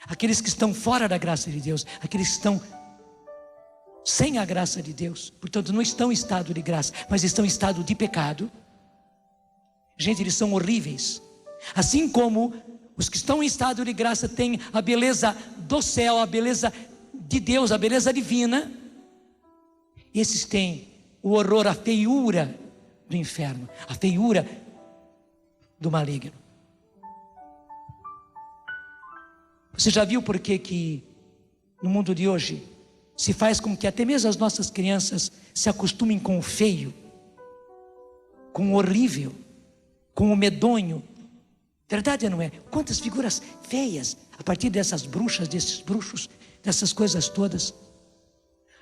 Aqueles que estão fora da graça de Deus, aqueles que estão sem a graça de Deus, portanto não estão em estado de graça, mas estão em estado de pecado. Gente, eles são horríveis. Assim como os que estão em estado de graça têm a beleza do céu, a beleza de Deus, a beleza divina, esses têm o horror, a feiura do inferno, a feiura do maligno. Você já viu por que no mundo de hoje se faz com que até mesmo as nossas crianças se acostumem com o feio, com o horrível, com o medonho? Verdade ou não é? Quantas figuras feias a partir dessas bruxas, desses bruxos, dessas coisas todas,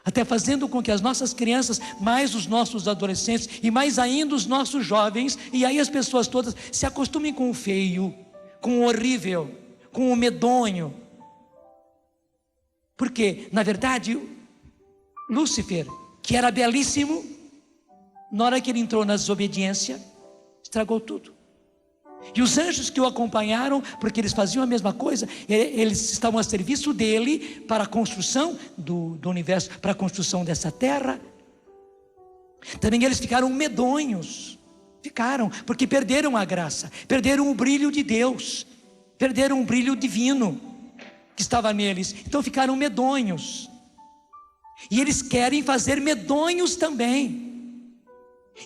até fazendo com que as nossas crianças, mais os nossos adolescentes e mais ainda os nossos jovens, e aí as pessoas todas se acostumem com o feio, com o horrível, com o medonho. Porque na verdade Lúcifer, que era belíssimo, na hora que ele entrou na desobediência, estragou tudo. E os anjos que o acompanharam, porque eles faziam a mesma coisa, eles estavam a serviço dele para a construção do universo, para a construção dessa terra. Também eles ficaram medonhos, porque perderam a graça, perderam o brilho de Deus, perderam o brilho divino que estava neles, então ficaram medonhos. E eles querem fazer medonhos também.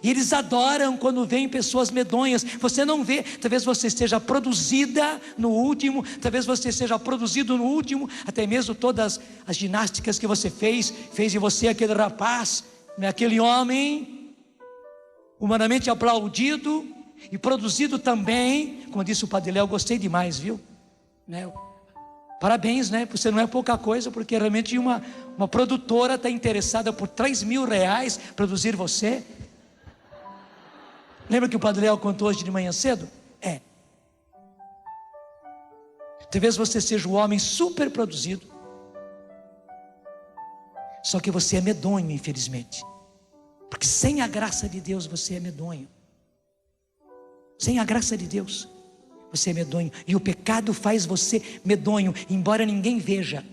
E eles adoram quando vêm pessoas medonhas. Você não vê, talvez você esteja produzida no último, talvez você seja produzido no último, até mesmo todas as ginásticas que você fez de você aquele rapaz, aquele homem, humanamente aplaudido e produzido também. Como disse o Padre Léo, gostei demais, viu? Parabéns, você não é pouca coisa, porque realmente uma produtora está interessada por R$3.000 produzir você. Lembra que o Padre Léo contou hoje de manhã cedo? Talvez você seja um homem super produzido, só que você é medonho, infelizmente, porque sem a graça de Deus você é medonho. Sem a graça de Deus você é medonho, e o pecado faz você medonho, embora ninguém veja.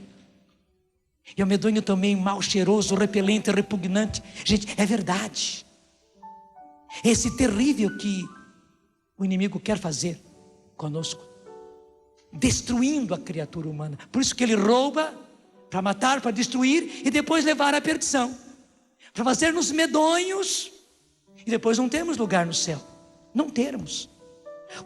E o medonho também mal cheiroso, repelente, repugnante. Gente, é verdade. Esse terrível que o inimigo quer fazer conosco, destruindo a criatura humana. Por isso que ele rouba, para matar, para destruir e depois levar à perdição, para fazer-nos medonhos, e depois não temos lugar no céu. Não termos.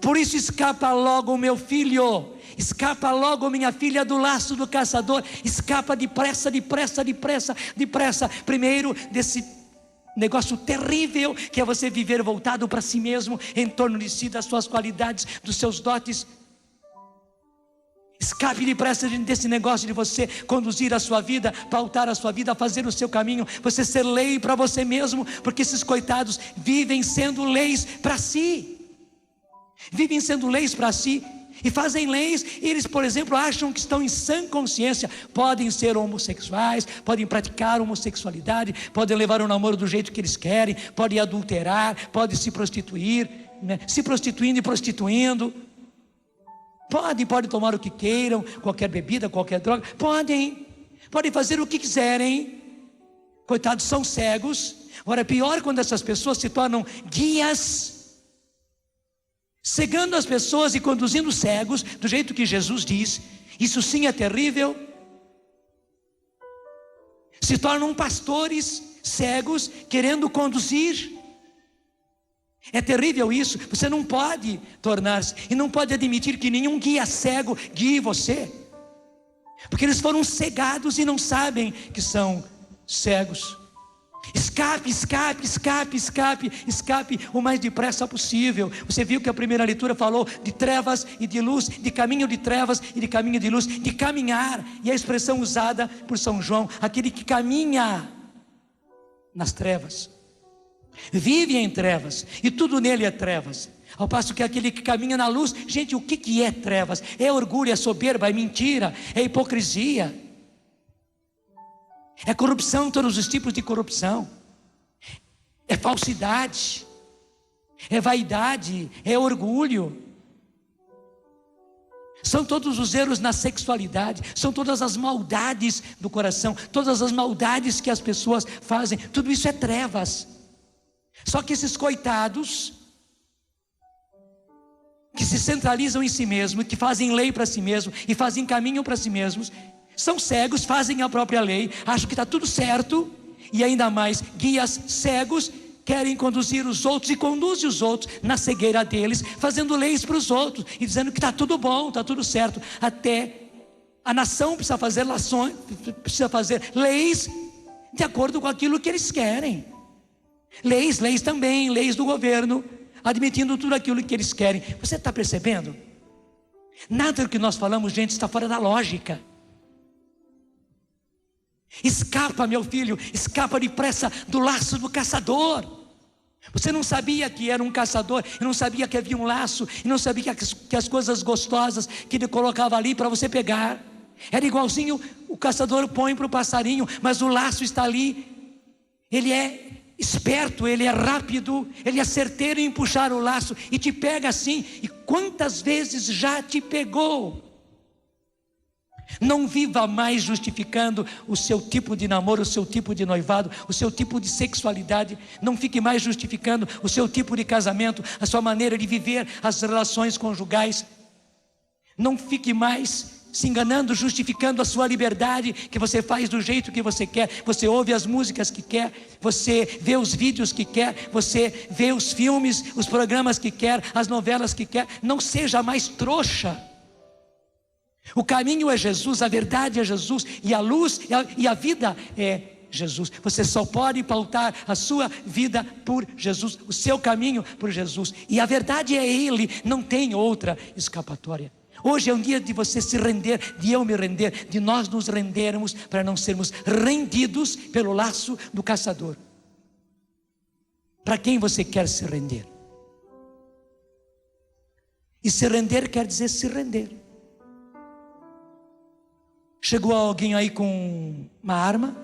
Por isso escapa logo, meu filho, escapa logo, minha filha, do laço do caçador. Escapa depressa, depressa, depressa, depressa. Primeiro desse negócio terrível que é você viver voltado para si mesmo, em torno de si, das suas qualidades, dos seus dotes. Escape depressa desse negócio de você conduzir a sua vida, pautar a sua vida, fazer o seu caminho, você ser lei para você mesmo, porque esses coitados vivem sendo leis para si. Vivem sendo leis para si e fazem leis. Eles, por exemplo, acham que estão em sã consciência. Podem ser homossexuais, podem praticar homossexualidade, podem levar o namoro do jeito que eles querem, podem adulterar, podem se prostituir, né? Se prostituindo e prostituindo. Podem tomar o que queiram, qualquer bebida, qualquer droga. Podem fazer o que quiserem. Coitados, são cegos. Agora, pior quando essas pessoas se tornam guias, cegando as pessoas e conduzindo cegos, do jeito que Jesus diz. Isso sim é terrível. Se tornam pastores cegos, querendo conduzir. É terrível isso. Você não pode tornar-se, e não pode admitir que nenhum guia cego guie você, porque eles foram cegados e não sabem que são cegos. Escape, escape, escape, escape, escape o mais depressa possível. Você viu que a primeira leitura falou de trevas e de luz, de caminho de trevas e de caminho de luz, de caminhar. E a expressão usada por São João, aquele que caminha nas trevas, vive em trevas, e tudo nele é trevas. Ao passo que aquele que caminha na luz, gente, o que é trevas? É orgulho, é soberba, é mentira, é hipocrisia, é corrupção, todos os tipos de corrupção, é falsidade, é vaidade, é orgulho. São todos os erros na sexualidade, são todas as maldades do coração, todas as maldades que as pessoas fazem, tudo isso é trevas. Só que esses coitados, que se centralizam em si mesmos, que fazem lei para si mesmos e fazem caminho para si mesmos, são cegos, fazem a própria lei, acham que está tudo certo, e ainda mais, guias cegos, querem conduzir os outros e conduzem os outros na cegueira deles, fazendo leis para os outros e dizendo que está tudo bom, está tudo certo. Até a nação precisa fazer leis de acordo com aquilo que eles querem. Leis também, leis do governo, admitindo tudo aquilo que eles querem. Você está percebendo? Nada do que nós falamos, gente, está fora da lógica. Escapa, meu filho, escapa depressa do laço do caçador. Você não sabia que era um caçador, e não sabia que havia um laço, e não sabia que as coisas gostosas que ele colocava ali para você pegar, era igualzinho o caçador põe para o passarinho, mas o laço está ali. Ele é esperto, ele é rápido, ele é certeiro em puxar o laço e te pega assim. E quantas vezes já te pegou? Não viva mais justificando o seu tipo de namoro, o seu tipo de noivado, o seu tipo de sexualidade. Não fique mais justificando o seu tipo de casamento, a sua maneira de viver as relações conjugais. Não fique mais se enganando, justificando a sua liberdade, que você faz do jeito que você quer. Você ouve as músicas que quer, você vê os vídeos que quer, você vê os filmes, os programas que quer, as novelas que quer. Não seja mais trouxa. O caminho é Jesus, a verdade é Jesus, e a luz e a vida é Jesus. Você só pode pautar a sua vida por Jesus, o seu caminho por Jesus, e a verdade é Ele, não tem outra escapatória. Hoje é um dia de você se render, de eu me render, de nós nos rendermos, para não sermos rendidos pelo laço do caçador. Para quem você quer se render? E se render quer dizer se render. Chegou alguém aí com uma arma,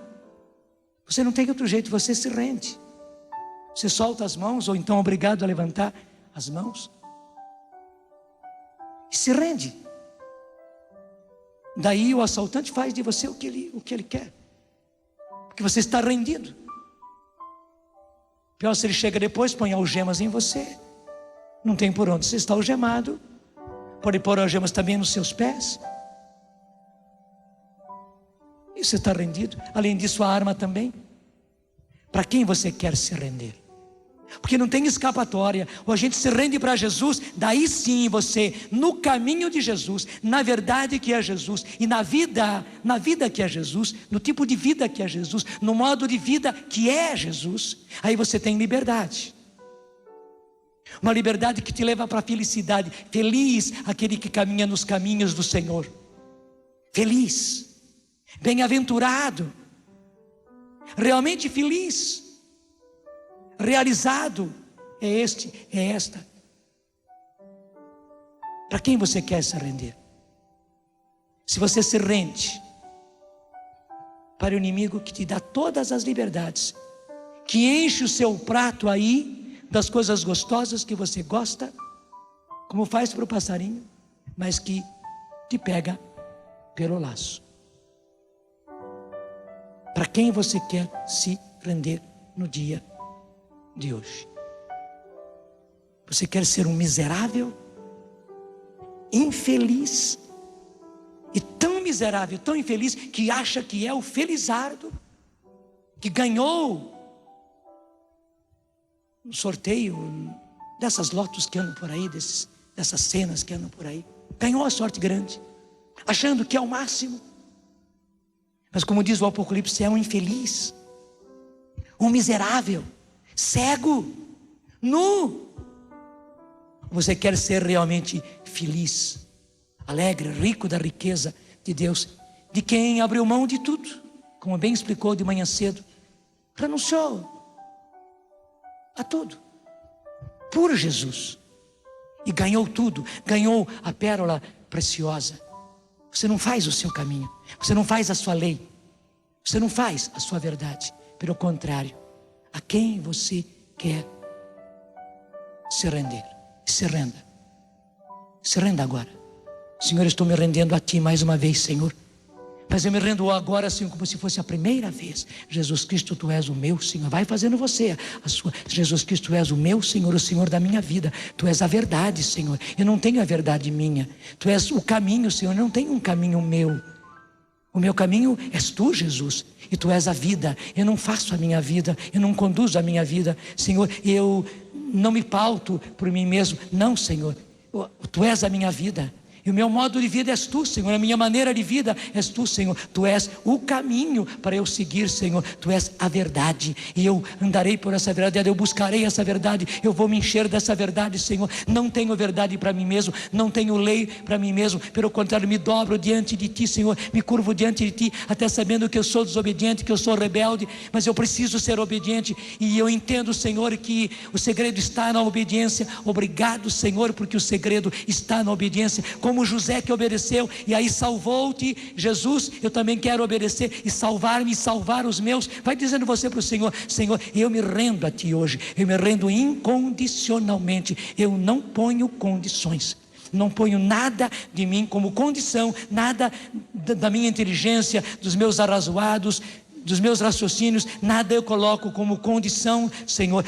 você não tem outro jeito, você se rende. Você solta as mãos, ou então é obrigado a levantar as mãos e se rende. Daí o assaltante faz de você o que ele quer, porque você está rendido. Pior se ele chega depois, põe algemas em você, não tem por onde você está algemado, pode pôr algemas também nos seus pés, e você está rendido. Além disso, a arma também. Para quem você quer se render? porque não tem escapatória. Ou a gente se rende para Jesus, daí sim você, no caminho de Jesus, na verdade que é Jesus, e na vida que é Jesus, no tipo de vida que é Jesus, no modo de vida que é Jesus, aí você tem liberdade. Uma liberdade que te leva para a felicidade. Feliz aquele que caminha nos caminhos do Senhor. Feliz, bem-aventurado, realmente feliz, realizado é esta. Para quem você quer se render? Se você se rende para o inimigo que te dá todas as liberdades, que enche o seu prato aí das coisas gostosas que você gosta, como faz para o passarinho, mas que te pega pelo laço. Para quem você quer se render no dia de hoje? Você quer ser um miserável, infeliz, e tão miserável, tão infeliz, que acha que é o felizardo, que ganhou um sorteio dessas lotos que andam por aí, dessas cenas que andam por aí, ganhou a sorte grande, achando que é o máximo. Mas como diz o Apocalipse, é um infeliz, um miserável, cego, nu. Você quer ser realmente feliz, alegre, rico da riqueza de Deus, de quem abriu mão de tudo, como bem explicou de manhã cedo, renunciou a tudo por Jesus e ganhou tudo, ganhou a pérola preciosa. Você não faz o seu caminho, você não faz a sua lei, você não faz a sua verdade. Pelo contrário, a quem você quer se render? Se renda. Se renda agora. Senhor, estou me rendendo a Ti mais uma vez, Senhor. Mas eu me rendo agora assim como se fosse a primeira vez. Jesus Cristo, Tu és o meu Senhor. Vai fazendo você a sua. Jesus Cristo, Tu és o meu Senhor, o Senhor da minha vida. Tu és a verdade, Senhor. Eu não tenho a verdade minha. Tu és o caminho, Senhor. Eu não tenho um caminho meu. O meu caminho és Tu, Jesus. E Tu és a vida. Eu não faço a minha vida. Eu não conduzo a minha vida. Senhor, eu não me pauto por mim mesmo. Não, Senhor. Tu és a minha vida. E o meu modo de vida és Tu, Senhor. A minha maneira de vida és Tu, Senhor. Tu és o caminho para eu seguir, Senhor. Tu és a verdade. E eu andarei por essa verdade. Eu buscarei essa verdade. Eu vou me encher dessa verdade, Senhor. Não tenho verdade para mim mesmo. Não tenho lei para mim mesmo. Pelo contrário, me dobro diante de Ti, Senhor. Me curvo diante de Ti, até sabendo que eu sou desobediente, que eu sou rebelde. Mas eu preciso ser obediente. E eu entendo, Senhor, que o segredo está na obediência. Obrigado, Senhor, porque o segredo está na obediência. Como José que obedeceu e aí salvou-te, Jesus, eu também quero obedecer e salvar-me e salvar os meus. Vai dizendo você para o Senhor: Senhor, eu me rendo a Ti hoje, eu me rendo incondicionalmente, eu não ponho condições. Não ponho nada de mim como condição, nada da minha inteligência, dos meus arrazoados, dos meus raciocínios, nada eu coloco como condição, Senhor,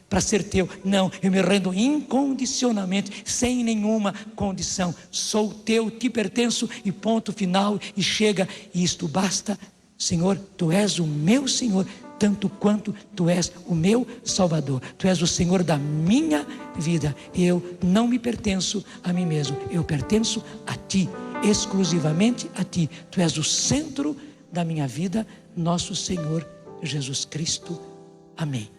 para ser Teu. Não, eu me rendo incondicionalmente, sem nenhuma condição. Sou Teu, Te pertenço e ponto final, e chega, e isto basta. Senhor, Tu és o meu Senhor, tanto quanto Tu és o meu Salvador. Tu és o Senhor da minha vida. Eu não me pertenço a mim mesmo, eu pertenço a Ti, exclusivamente a Ti. Tu és o centro da minha vida, nosso Senhor Jesus Cristo. Amém.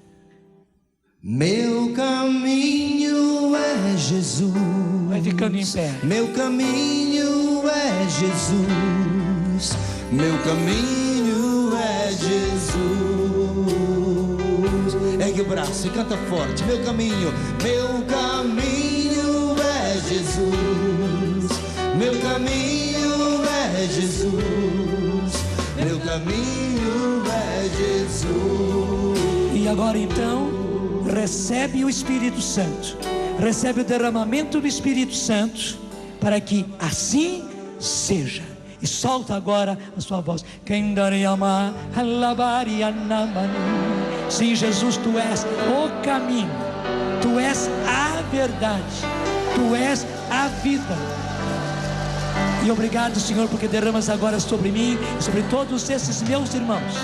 Meu caminho é Jesus. Vai ficando em pé. Meu caminho é Jesus. Meu caminho é Jesus. Ergue o braço e canta forte. Meu caminho é Jesus. Meu caminho é Jesus. Meu caminho é Jesus. E agora então, recebe o Espírito Santo, recebe o derramamento do Espírito Santo, para que assim seja. E solta agora a sua voz. Sim, Jesus, Tu és o caminho, Tu és a verdade, Tu és a vida. E obrigado, Senhor, porque derramas agora sobre mim e sobre todos esses meus irmãos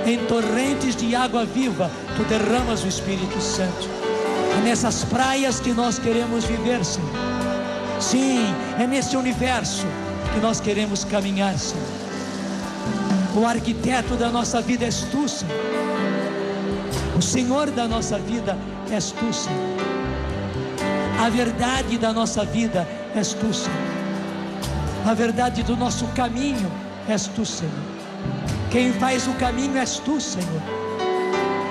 em torrentes de água viva, Tu derramas o Espírito Santo. É nessas praias que nós queremos viver, Senhor. Sim, é nesse universo que nós queremos caminhar, Senhor. O arquiteto da nossa vida és Tu, Senhor. O Senhor da nossa vida és Tu, Senhor. A verdade da nossa vida és Tu, Senhor. A verdade do nosso caminho és Tu, Senhor. Quem faz o caminho és Tu, Senhor.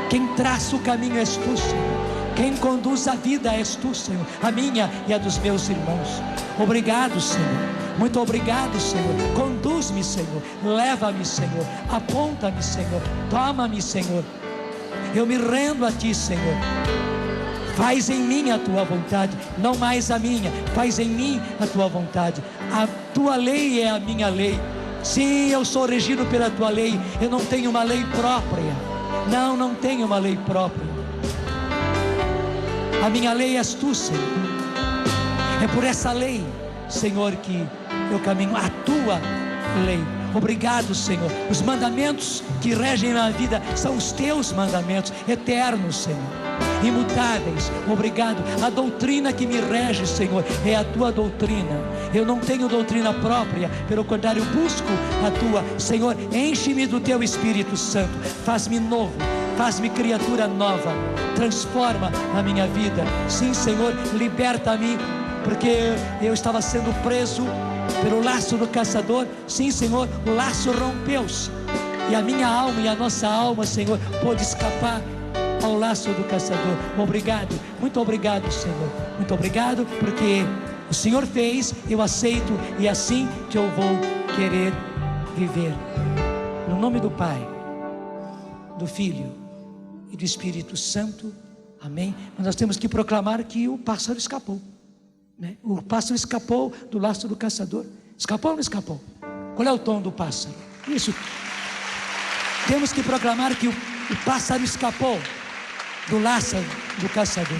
Quem traça o caminho és Tu, Senhor. Quem conduz a vida és Tu, Senhor. A minha e a dos meus irmãos. Obrigado, Senhor. Muito obrigado, Senhor. Conduz-me, Senhor. Leva-me, Senhor. Aponta-me, Senhor. Toma-me, Senhor. Eu me rendo a Ti, Senhor. Faz em mim a Tua vontade, não mais a minha. Faz em mim a Tua vontade. A Tua lei é a minha lei. Sim, eu sou regido pela Tua lei. Eu não tenho uma lei própria. Não tenho uma lei própria. A minha lei és Tu, Senhor. É por essa lei, Senhor, que eu caminho. A Tua lei. Obrigado, Senhor. Os mandamentos que regem na vida são os Teus mandamentos eternos, Senhor, imutáveis. Obrigado. A doutrina que me rege, Senhor, é a Tua doutrina. Eu não tenho doutrina própria, pelo contrário, busco a Tua. Senhor, enche-me do Teu Espírito Santo. Faz-me novo, faz-me criatura nova. Transforma a minha vida. Sim, Senhor, liberta-me, porque eu estava sendo preso pelo laço do caçador. Sim, Senhor, o laço rompeu-se e a minha alma e a nossa alma, Senhor, pôde escapar ao laço do caçador. Obrigado, muito obrigado, Senhor. Muito obrigado, porque o Senhor fez, eu aceito, e é assim que eu vou querer viver. No nome do Pai, do Filho e do Espírito Santo. Amém. Mas nós temos que proclamar que o pássaro escapou. O pássaro escapou do laço do caçador. Escapou ou não escapou? Qual é o tom do pássaro? Isso. Temos que proclamar que o pássaro escapou do laço do caçador.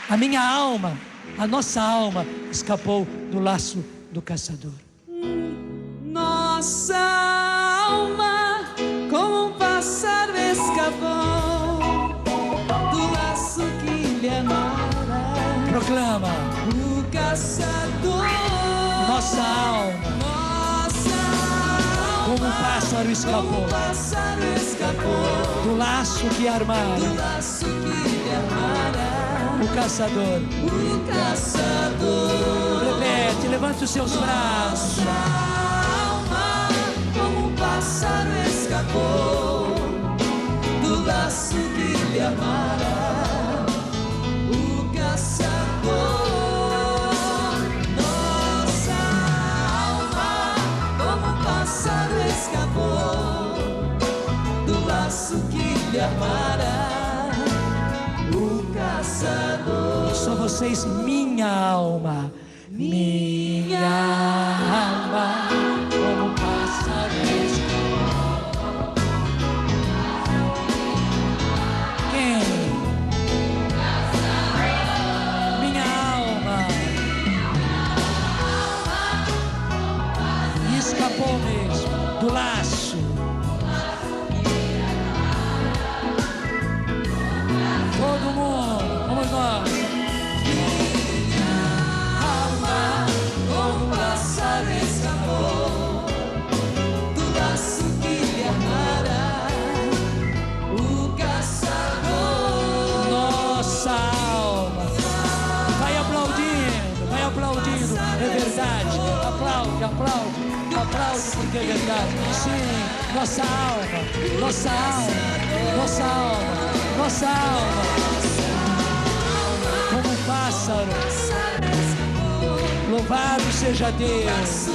A minha alma, a nossa alma escapou do laço do caçador. Nossa alma, como um pássaro, escapou do laço que lhe amara. Proclama. O caçador. Nossa alma, como um pássaro escapou do laço que armara o caçador. Repete, levante os seus braços. Nossa alma, como um pássaro, escapou do laço que lhe amara o caçador. Nossa alma, como um pássaro, escapou do laço que lhe amara o caçador. Só vocês, minha alma, minha alma, como um pássaro escapou. Quem? Minha alma escapou mesmo do laço. Todo mundo, vamos nós. Alma, como um pássaro, escapou do laço que lhe amara o caçador. Nossa alma. Vai aplaudindo, é verdade. Aplaude, aplaude, aplaude, porque é verdade. Sim, nossa alma, nossa alma, nossa alma, nossa alma. Como um pássaro. Louvado seja Deus.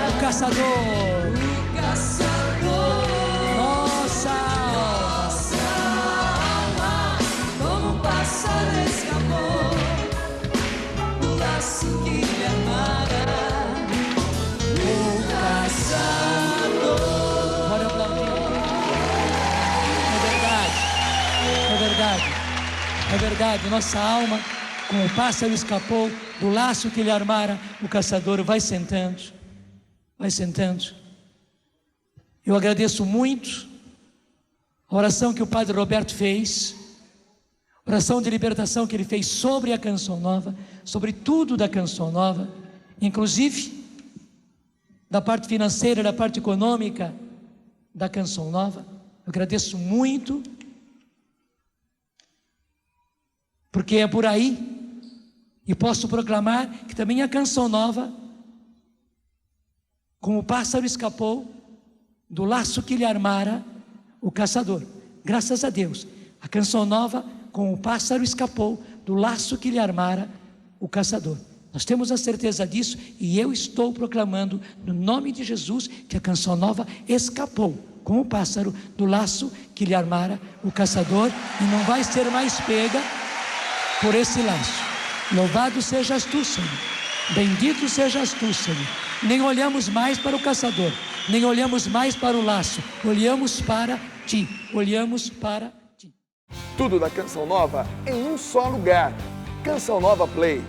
O caçador. Nossa alma, como um pássaro, escapou do laço que lhe amara o caçador. Bora aplaudir. É verdade. É verdade. Nossa alma, como o pássaro, escapou do laço que lhe armara o caçador. Vai sentando. Vai sentando. Eu agradeço muito a oração que o Padre Roberto fez, oração de libertação que ele fez sobre a Canção Nova, sobre tudo da Canção Nova, inclusive da parte financeira, da parte econômica da Canção Nova. Eu agradeço muito, porque é por aí, e posso proclamar que também a Canção Nova, como o pássaro escapou do laço que lhe armara o caçador. Graças a Deus, a Canção Nova, como o pássaro escapou do laço que lhe armara o caçador. Nós temos a certeza disso, e eu estou proclamando no nome de Jesus que a Canção Nova escapou como o pássaro do laço que lhe armara o caçador, e não vai ser mais pega por esse laço. Louvado sejas tu, Senhor, bendito sejas tu, Senhor. Nem olhamos mais para o caçador, nem olhamos mais para o laço, olhamos para ti, olhamos para ti. Tudo da Canção Nova em um só lugar. Canção Nova Play.